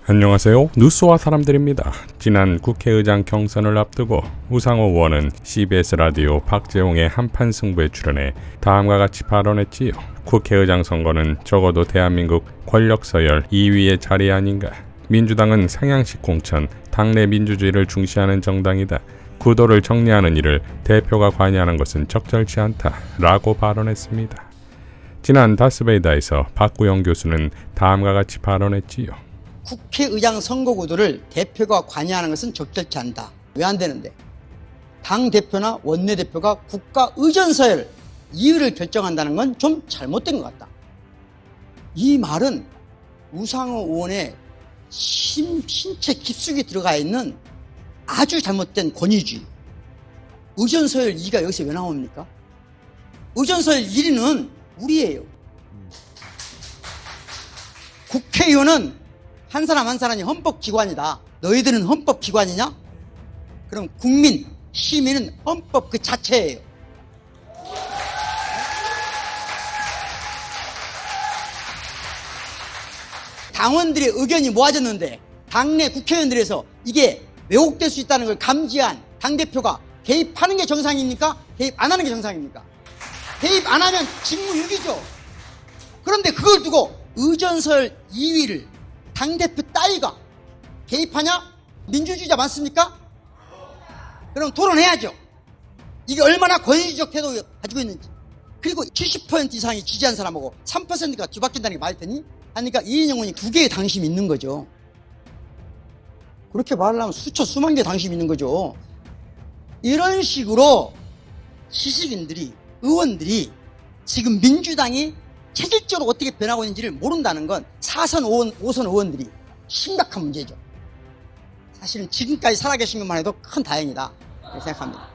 안녕하세요. 뉴스와 사람들입니다. 지난 국회의장 경선을 앞두고 우상호 의원은 CBS 라디오 박재홍의 한판 승부에 출연해 다음과 같이 발언했지요. 국회의장 선거는 적어도 대한민국 권력 서열 2위의 자리 아닌가. 민주당은 상향식 공천, 당내 민주주의를 중시하는 정당이다. 구도를 정리하는 일을 대표가 관여하는 것은 적절치 않다. 라고 발언했습니다. 지난 다스베이다에서 박구영 교수는 다음과 같이 발언했지요. 국회의장 선거구도를 대표가 관여하는 것은 적절치 않다. 왜 안 되는데? 당대표나 원내대표가 국가 의전서열 2위를 결정한다는 건 좀 잘못된 것 같다. 이 말은 우상호 의원의 신체 깊숙이 들어가 있는 아주 잘못된 권위주의. 의전서열 2위가 여기서 왜 나옵니까? 의전서열 1위는 우리예요. 국회의원은 한 사람 한 사람이 헌법기관이다. 너희들은 헌법기관이냐? 그럼 국민, 시민은 헌법 그 자체예요. 당원들의 의견이 모아졌는데 당내 국회의원들에서 이게 왜곡될 수 있다는 걸 감지한 당대표가 개입하는 게 정상입니까? 개입 안 하는 게 정상입니까? 개입 안 하면 직무유기죠. 그런데 그걸 두고 의전설 2위를 당대표 따위가 개입하냐? 민주주의자 맞습니까? 그럼 토론해야죠. 이게 얼마나 권위주의적 태도를 가지고 있는지. 그리고 70% 이상이 지지한 사람하고 3%가 뒤바뀐다는 게 말이 되니? 하니까 이인영 의원이 2개의 당심이 있는 거죠. 그렇게 말을 하면 수만 개의 당심이 있는 거죠. 이런 식으로 시식인들이, 의원들이 지금 민주당이 체질적으로 어떻게 변하고 있는지를 모른다는 건 4선, 5선 의원들이 심각한 문제죠. 사실은 지금까지 살아계신 것만 해도 큰 다행이다 이렇게 생각합니다.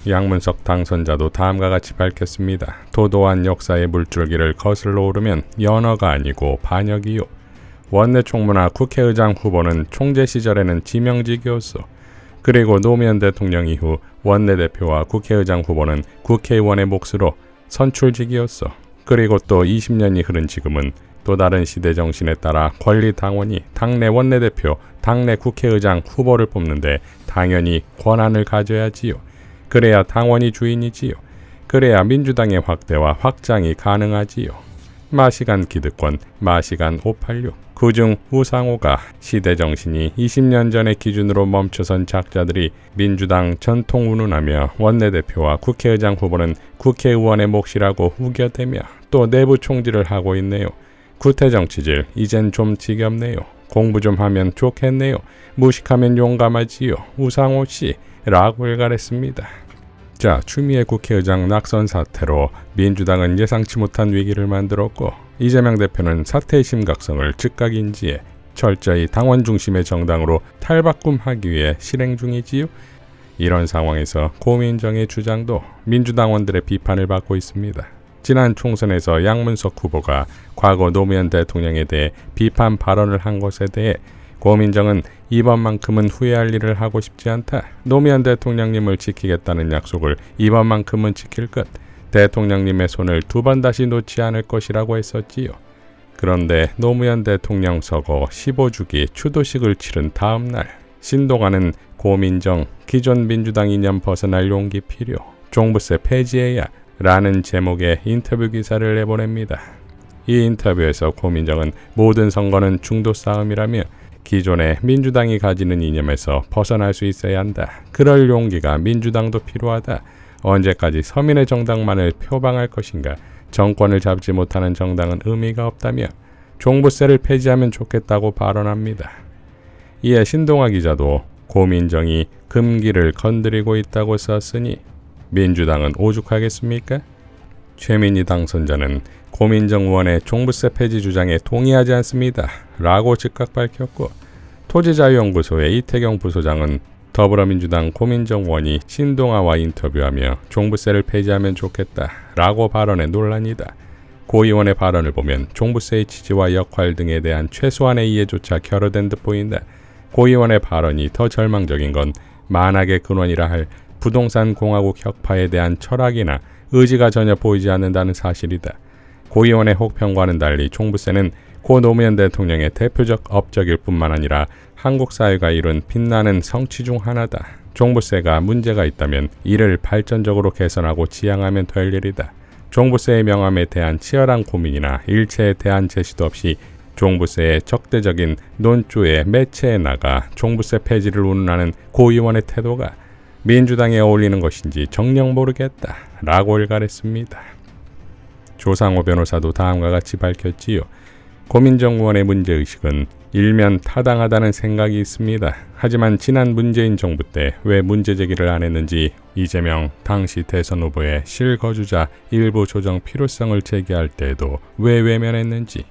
양문석 당선자도 다음과 같이 밝혔습니다. 도도한 역사의 물줄기를 거슬러 오르면 연어가 아니고 반역이요. 원내 총무나 국회의장 후보는 총재 시절에는 지명직이었어. 그리고 노무현 대통령 이후 원내대표와 국회의장 후보는 국회의원의 몫으로 선출직이었어. 그리고 또 20년이 흐른 지금은 또 다른 시대 정신에 따라 권리당원이 당내 원내대표, 당내 국회의장 후보를 뽑는데 당연히 권한을 가져야지요. 그래야 당원이 주인이지요. 그래야 민주당의 확대와 확장이 가능하지요. 마시간 기득권, 마시간 586. 그중 우상호가 시대 정신이 20년 전의 기준으로 멈춰선 작자들이 민주당 전통 운운하며 원내대표와 국회의장 후보는 국회의원의 몫이라고 우겨대며 또 내부 총질을 하고 있네요. 구태정치질 이젠 좀 지겹네요. 공부 좀 하면 좋겠네요. 무식하면 용감하지요. 우상호씨 라고 일갈했습니다. 자, 추미애 국회의장 낙선 사태로 민주당은 예상치 못한 위기를 만들었고 이재명 대표는 사태의 심각성을 즉각 인지해 철저히 당원 중심의 정당으로 탈바꿈하기 위해 실행 중이지요. 이런 상황에서 고민정의 주장도 민주당원들의 비판을 받고 있습니다. 지난 총선에서 양문석 후보가 과거 노무현 대통령에 대해 비판 발언을 한 것에 대해 고민정은 이번만큼은 후회할 일을 하고 싶지 않다. 노무현 대통령님을 지키겠다는 약속을 이번만큼은 지킬 것. 대통령님의 손을 2번 다시 놓지 않을 것이라고 했었지요. 그런데 노무현 대통령 서거 15주기 추도식을 치른 다음 날 신동아는 고민정 기존 민주당 이념 벗어날 용기 필요. 종부세 폐지해야 라는 제목의 인터뷰 기사를 내보냅니다. 이 인터뷰에서 고민정은 모든 선거는 중도 싸움이라며 기존의 민주당이 가지는 이념에서 벗어날 수 있어야 한다. 그럴 용기가 민주당도 필요하다. 언제까지 서민의 정당만을 표방할 것인가. 정권을 잡지 못하는 정당은 의미가 없다며 종부세를 폐지하면 좋겠다고 발언합니다. 이에 신동아 기자도 고민정이 금기를 건드리고 있다고 썼으니 민주당은 오죽하겠습니까? 최민희 당선자는 고민정 의원의 종부세 폐지 주장에 동의하지 않습니다. 라고 즉각 밝혔고 토지자유연구소의 이태경 부소장은 더불어민주당 고민정 의원이 신동아와 인터뷰하며 종부세를 폐지하면 좋겠다. 라고 발언해 논란이다. 고 의원의 발언을 보면 종부세의 취지와 역할 등에 대한 최소한의 이해조차 결여된 듯 보인다. 고 의원의 발언이 더 절망적인 건 만악의 근원이라 할 부동산 공화국 혁파에 대한 철학이나 의지가 전혀 보이지 않는다는 사실이다. 고 의원의 혹평과는 달리 종부세는 고 노무현 대통령의 대표적 업적일 뿐만 아니라 한국 사회가 이룬 빛나는 성취 중 하나다. 종부세가 문제가 있다면 이를 발전적으로 개선하고 지양하면 될 일이다. 종부세의 명암에 대한 치열한 고민이나 일체의 대안 제시도 없이 종부세의 적대적인 논조에 매체에 나가 종부세 폐지를 운운하는 고 의원의 태도가 민주당에 어울리는 것인지 정녕 모르겠다 라고 일갈했습니다. 조상호 변호사도 다음과 같이 밝혔지요. 고민정 의원의 문제의식은 일면 타당하다는 생각이 있습니다. 하지만 지난 문재인 정부 때 왜 문제제기를 안 했는지, 이재명 당시 대선 후보의 실거주자 일부 조정 필요성을 제기할 때에도 왜 외면했는지,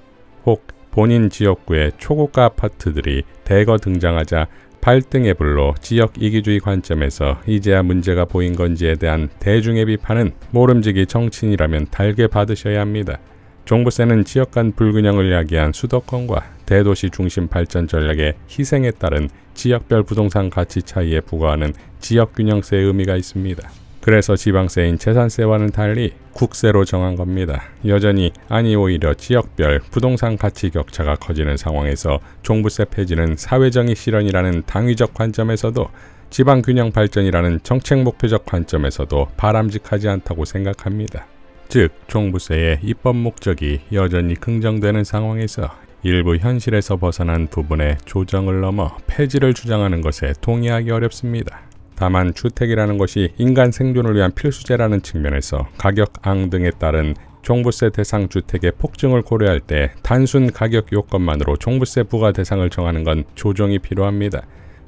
혹 본인 지역구의 초고가 아파트들이 대거 등장하자 발등에 불로 지역 이기주의 관점에서 이제야 문제가 보인 건지에 대한 대중의 비판은 모름지기 정치인이라면 달게 받으셔야 합니다. 종부세는 지역 간 불균형을 야기한 수도권과 대도시 중심 발전 전략의 희생에 따른 지역별 부동산 가치 차이에 부과하는 지역균형세의 의미가 있습니다. 그래서 지방세인 재산세와는 달리 국세로 정한 겁니다. 여전히 아니 오히려 지역별 부동산 가치 격차가 커지는 상황에서 종부세 폐지는 사회정의 실현이라는 당위적 관점에서도 지방균형 발전이라는 정책 목표적 관점에서도 바람직하지 않다고 생각합니다. 즉, 종부세의 입법 목적이 여전히 긍정되는 상황에서 일부 현실에서 벗어난 부분의 조정을 넘어 폐지를 주장하는 것에 동의하기 어렵습니다. 다만 주택이라는 것이 인간 생존을 위한 필수제라는 측면에서 가격 앙등에 따른 종부세 대상 주택의 폭증을 고려할 때 단순 가격 요건만으로 종부세 부과 대상을 정하는 건 조정이 필요합니다.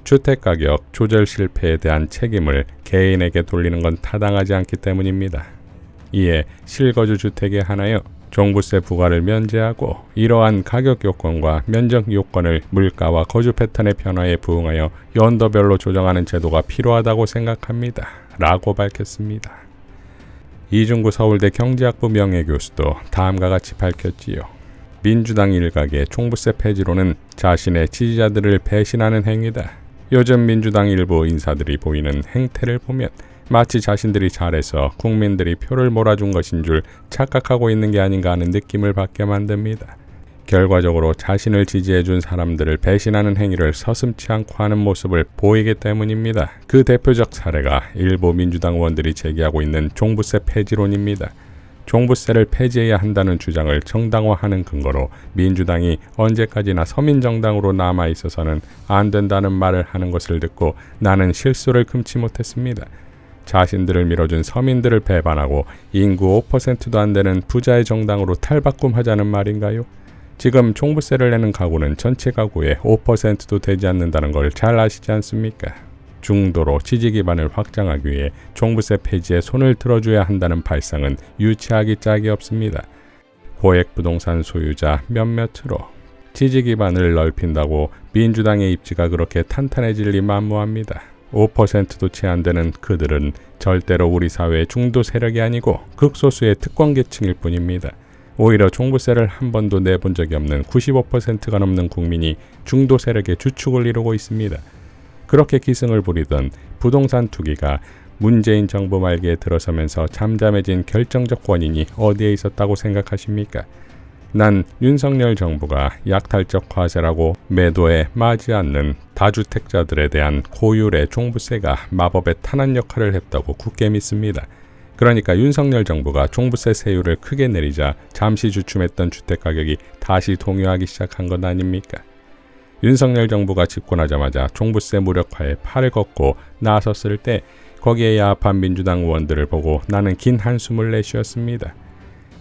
주택가격 조절 실패에 대한 책임을 개인에게 돌리는 건 타당하지 않기 때문입니다. 이에 실거주 주택에 한하여 종부세 부과를 면제하고 이러한 가격 요건과 면적 요건을 물가와 거주 패턴의 변화에 부응하여 연도별로 조정하는 제도가 필요하다고 생각합니다. 라고 밝혔습니다. 이중구 서울대 경제학부 명예교수도 다음과 같이 밝혔지요. 민주당 일각의 종부세 폐지로는 자신의 지지자들을 배신하는 행위다. 요즘 민주당 일부 인사들이 보이는 행태를 보면 마치 자신들이 잘해서 국민들이 표를 몰아준 것인 줄 착각하고 있는 게 아닌가 하는 느낌을 받게 만듭니다. 결과적으로 자신을 지지해준 사람들을 배신하는 행위를 서슴지 않고 하는 모습을 보이기 때문입니다. 그 대표적 사례가 일부 민주당 의원들이 제기하고 있는 종부세 폐지론입니다. 종부세를 폐지해야 한다는 주장을 정당화하는 근거로 민주당이 언제까지나 서민정당으로 남아있어서는 안 된다는 말을 하는 것을 듣고 나는 실수를 금치 못했습니다. 자신들을 밀어준 서민들을 배반하고 인구 5%도 안 되는 부자의 정당으로 탈바꿈하자는 말인가요? 지금 종부세를 내는 가구는 전체 가구의 5%도 되지 않는다는 걸 잘 아시지 않습니까? 중도로 지지 기반을 확장하기 위해 종부세 폐지에 손을 들어줘야 한다는 발상은 유치하기 짝이 없습니다. 고액 부동산 소유자 몇몇으로 지지 기반을 넓힌다고 민주당의 입지가 그렇게 탄탄해질 리 만무합니다. 5%도 채 안 되는 그들은 절대로 우리 사회의 중도 세력이 아니고 극소수의 특권계층일 뿐입니다. 오히려 종부세를 한 번도 내본 적이 없는 95%가 넘는 국민이 중도 세력의 주축을 이루고 있습니다. 그렇게 기승을 부리던 부동산 투기가 문재인 정부 말기에 들어서면서 잠잠해진 결정적 원인이 어디에 있었다고 생각하십니까? 난 윤석열 정부가 약탈적 과세라고 매도에 마지 않는 다주택자들에 대한 고율의 종부세가 마법의 탄환 역할을 했다고 굳게 믿습니다. 그러니까 윤석열 정부가 종부세 세율을 크게 내리자 잠시 주춤했던 주택가격이 다시 동요하기 시작한 것 아닙니까? 윤석열 정부가 집권하자마자 종부세 무력화에 팔을 걷고 나섰을 때 거기에 야합한 민주당 의원들을 보고 나는 긴 한숨을 내쉬었습니다.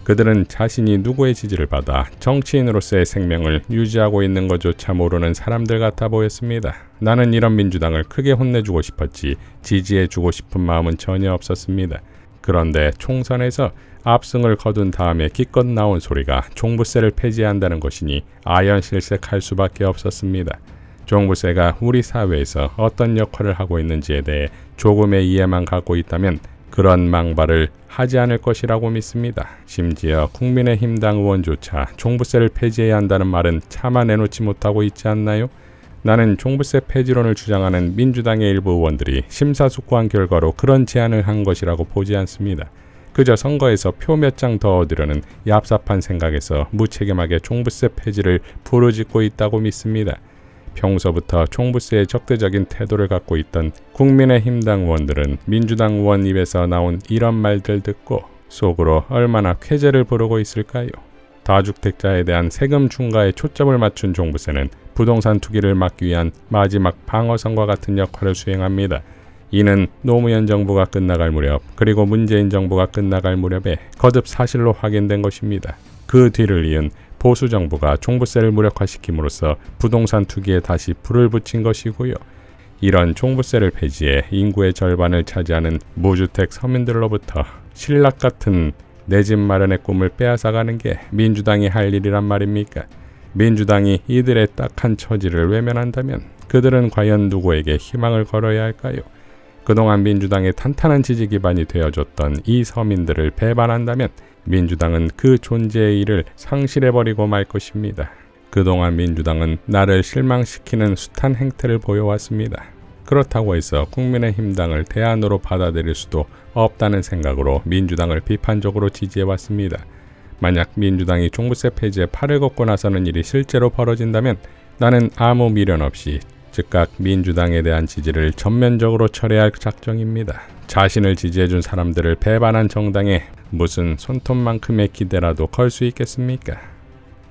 그들은 자신이 누구의 지지를 받아 정치인으로서의 생명을 유지하고 있는 것조차 모르는 사람들 같아 보였습니다. 나는 이런 민주당을 크게 혼내주고 싶었지 지지해주고 싶은 마음은 전혀 없었습니다. 그런데 총선에서 압승을 거둔 다음에 기껏 나온 소리가 종부세를 폐지한다는 것이니 아연실색할 수밖에 없었습니다. 종부세가 우리 사회에서 어떤 역할을 하고 있는지에 대해 조금의 이해만 갖고 있다면 그런 망발을 하지 않을 것이라고 믿습니다. 심지어 국민의힘당 의원조차 종부세를 폐지해야 한다는 말은 차마 내놓지 못하고 있지 않나요? 나는 종부세 폐지론을 주장하는 민주당의 일부 의원들이 심사숙고한 결과로 그런 제안을 한 것이라고 보지 않습니다. 그저 선거에서 표 몇 장 더 얻으려는 얍삽한 생각에서 무책임하게 종부세 폐지를 부르짖고 있다고 믿습니다. 평소부터 종부세에 적대적인 태도를 갖고 있던 국민의힘당 의원들은 민주당 의원 입에서 나온 이런 말들 듣고 속으로 얼마나 쾌재를 부르고 있을까요? 다주택자에 대한 세금 중과에 초점을 맞춘 종부세는 부동산 투기를 막기 위한 마지막 방어선과 같은 역할을 수행합니다. 이는 노무현 정부가 끝나갈 무렵 그리고 문재인 정부가 끝나갈 무렵에 거듭 사실로 확인된 것입니다. 그 뒤를 이은 보수 정부가 종부세를 무력화시킴으로써 부동산 투기에 다시 불을 붙인 것이고요. 이런 종부세를 폐지해 인구의 절반을 차지하는 무주택 서민들로부터 신락 같은 내 집 마련의 꿈을 빼앗아가는 게 민주당이 할 일이란 말입니까? 민주당이 이들의 딱한 처지를 외면한다면 그들은 과연 누구에게 희망을 걸어야 할까요? 그동안 민주당의 탄탄한 지지 기반이 되어줬던 이 서민들을 배반한다면 민주당은 그 존재의 일을 상실해버리고 말 것입니다. 그동안 민주당은 나를 실망시키는 숱한 행태를 보여왔습니다. 그렇다고 해서 국민의힘당을 대안으로 받아들일 수도 없다는 생각으로 민주당을 비판적으로 지지해왔습니다. 만약 민주당이 종부세 폐지에 팔을 걷고 나서는 일이 실제로 벌어진다면 나는 아무 미련 없이 즉각 민주당에 대한 지지를 전면적으로 철회할 작정입니다. 자신을 지지해준 사람들을 배반한 정당에 무슨 손톱만큼의 기대라도 걸 수 있겠습니까?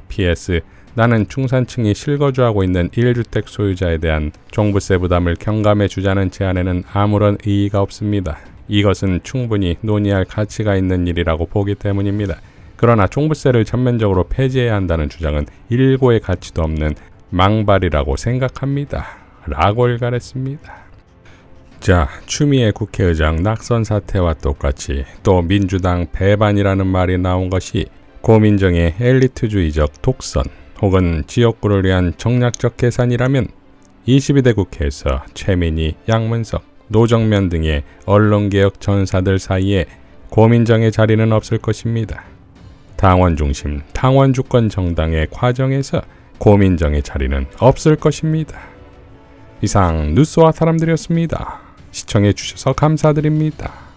PS 나는 중산층이 실거주하고 있는 1주택 소유자에 대한 종부세 부담을 경감해 주자는 제안에는 아무런 의의가 없습니다. 이것은 충분히 논의할 가치가 있는 일이라고 보기 때문입니다. 그러나 종부세를 전면적으로 폐지해야 한다는 주장은 일고의 가치도 없는 망발이라고 생각합니다. 라고 일갈했습니다. 자, 추미애 국회의장 낙선 사태와 똑같이 또 민주당 배반이라는 말이 나온 것이 고민정의 엘리트주의적 독선 혹은 지역구를 위한 정략적 계산이라면 22대 국회에서 최민희, 양문석, 노정면 등의 언론개혁 전사들 사이에 고민정의 자리는 없을 것입니다. 당원 중심, 당원 주권 정당의 과정에서 고민정의 자리는 없을 것입니다. 이상 뉴스와 사람들이었습니다. 시청해 주셔서 감사드립니다.